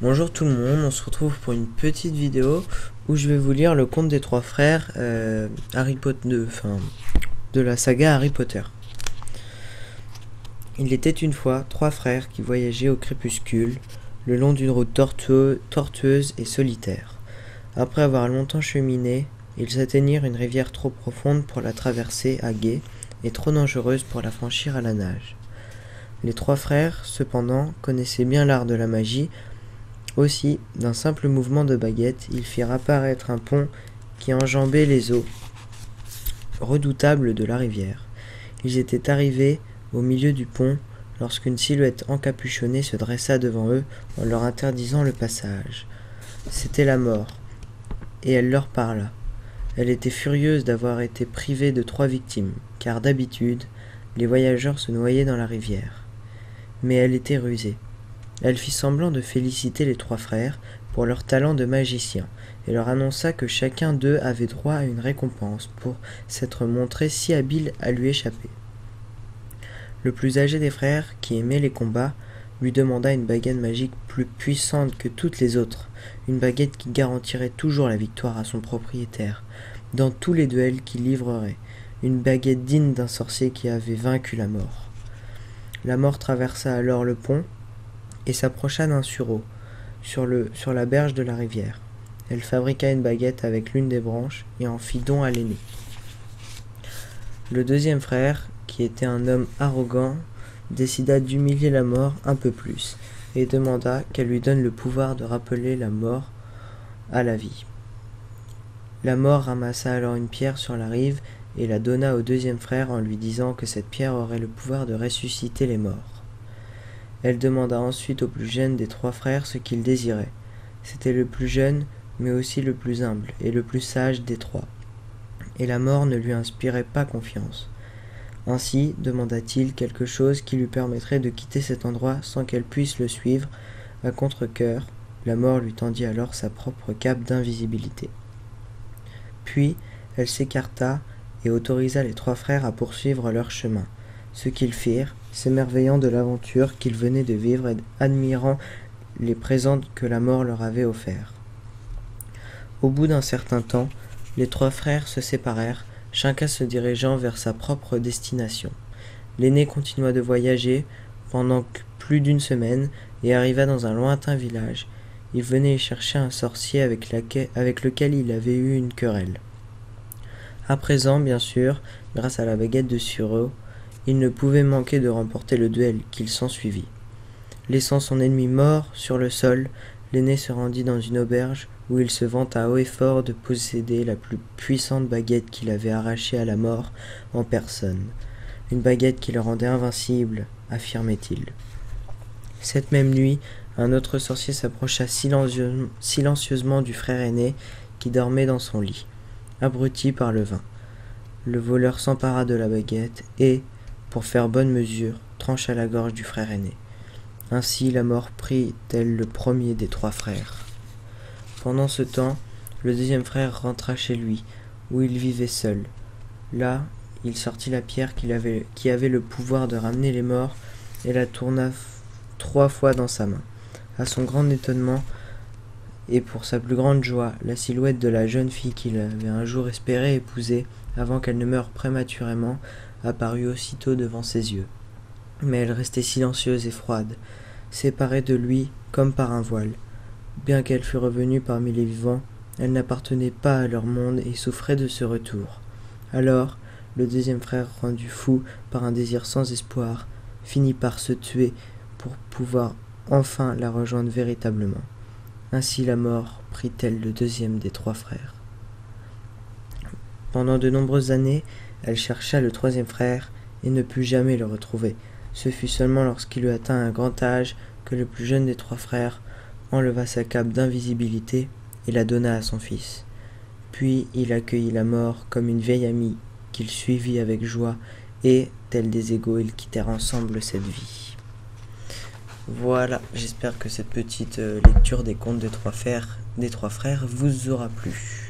Bonjour tout le monde, on se retrouve pour une petite vidéo où je vais vous lire le conte des trois frères Harry Potter, de la saga Harry Potter. Il était une fois trois frères qui voyageaient au crépuscule, le long d'une route tortueuse et solitaire. Après avoir longtemps cheminé, ils atteignirent une rivière trop profonde pour la traverser à gué et trop dangereuse pour la franchir à la nage. Les trois frères, cependant, connaissaient bien l'art de la magie. Aussi, d'un simple mouvement de baguette, ils firent apparaître un pont qui enjambait les eaux redoutables de la rivière. Ils étaient arrivés au milieu du pont lorsqu'une silhouette encapuchonnée se dressa devant eux en leur interdisant le passage. C'était la mort, et elle leur parla. Elle était furieuse d'avoir été privée de trois victimes, car d'habitude, les voyageurs se noyaient dans la rivière. Mais elle était rusée. Elle fit semblant de féliciter les trois frères pour leur talent de magicien et leur annonça que chacun d'eux avait droit à une récompense pour s'être montré si habile à lui échapper. Le plus âgé des frères, qui aimait les combats, lui demanda une baguette magique plus puissante que toutes les autres, une baguette qui garantirait toujours la victoire à son propriétaire, dans tous les duels qu'il livrerait, une baguette digne d'un sorcier qui avait vaincu la mort. La mort traversa alors le pont et s'approcha d'un sureau, sur la berge de la rivière. Elle fabriqua une baguette avec l'une des branches et en fit don à l'aîné. Le deuxième frère, qui était un homme arrogant, décida d'humilier la mort un peu plus et demanda qu'elle lui donne le pouvoir de rappeler la mort à la vie. La mort ramassa alors une pierre sur la rive et la donna au deuxième frère en lui disant que cette pierre aurait le pouvoir de ressusciter les morts. Elle demanda ensuite au plus jeune des trois frères ce qu'il désirait. C'était le plus jeune, mais aussi le plus humble et le plus sage des trois. Et la mort ne lui inspirait pas confiance. Ainsi demanda-t-il quelque chose qui lui permettrait de quitter cet endroit sans qu'elle puisse le suivre. À contre-cœur, la mort lui tendit alors sa propre cape d'invisibilité. Puis, elle s'écarta et autorisa les trois frères à poursuivre leur chemin, ce qu'ils firent, s'émerveillant de l'aventure qu'ils venaient de vivre et admirant les présents que la mort leur avait offerts. Au bout d'un certain temps, les trois frères se séparèrent, chacun se dirigeant vers sa propre destination. L'aîné continua de voyager pendant plus d'une semaine et arriva dans un lointain village. Il venait y chercher un sorcier avec lequel il avait eu une querelle. À présent, bien sûr, grâce à la baguette de Sureau, il ne pouvait manquer de remporter le duel qu'il s'ensuivit. Laissant son ennemi mort sur le sol, l'aîné se rendit dans une auberge où il se vanta haut et fort de posséder la plus puissante baguette qu'il avait arrachée à la mort en personne. Une baguette qui le rendait invincible, affirmait-il. Cette même nuit, un autre sorcier s'approcha silencieusement du frère aîné qui dormait dans son lit, abruti par le vin. Le voleur s'empara de la baguette et, pour faire bonne mesure, trancha la gorge du frère aîné. Ainsi la mort prit tel le premier des trois frères. Pendant ce temps, le deuxième frère rentra chez lui, où il vivait seul. Là, il sortit la pierre qui avait le pouvoir de ramener les morts et la tourna 3 fois dans sa main. À son grand étonnement, et pour sa plus grande joie, la silhouette de la jeune fille qu'il avait un jour espéré épouser, avant qu'elle ne meure prématurément, apparut aussitôt devant ses yeux. Mais elle restait silencieuse et froide, séparée de lui comme par un voile. Bien qu'elle fût revenue parmi les vivants, elle n'appartenait pas à leur monde et souffrait de ce retour. Alors, le deuxième frère, rendu fou par un désir sans espoir, finit par se tuer pour pouvoir enfin la rejoindre véritablement. Ainsi la mort prit-elle le deuxième des trois frères. Pendant de nombreuses années, elle chercha le troisième frère et ne put jamais le retrouver. Ce fut seulement lorsqu'il eut atteint un grand âge que le plus jeune des trois frères enleva sa cape d'invisibilité et la donna à son fils. Puis il accueillit la mort comme une vieille amie qu'il suivit avec joie et, tels des égaux, ils quittèrent ensemble cette vie. Voilà, j'espère que cette petite lecture des contes des trois frères vous aura plu.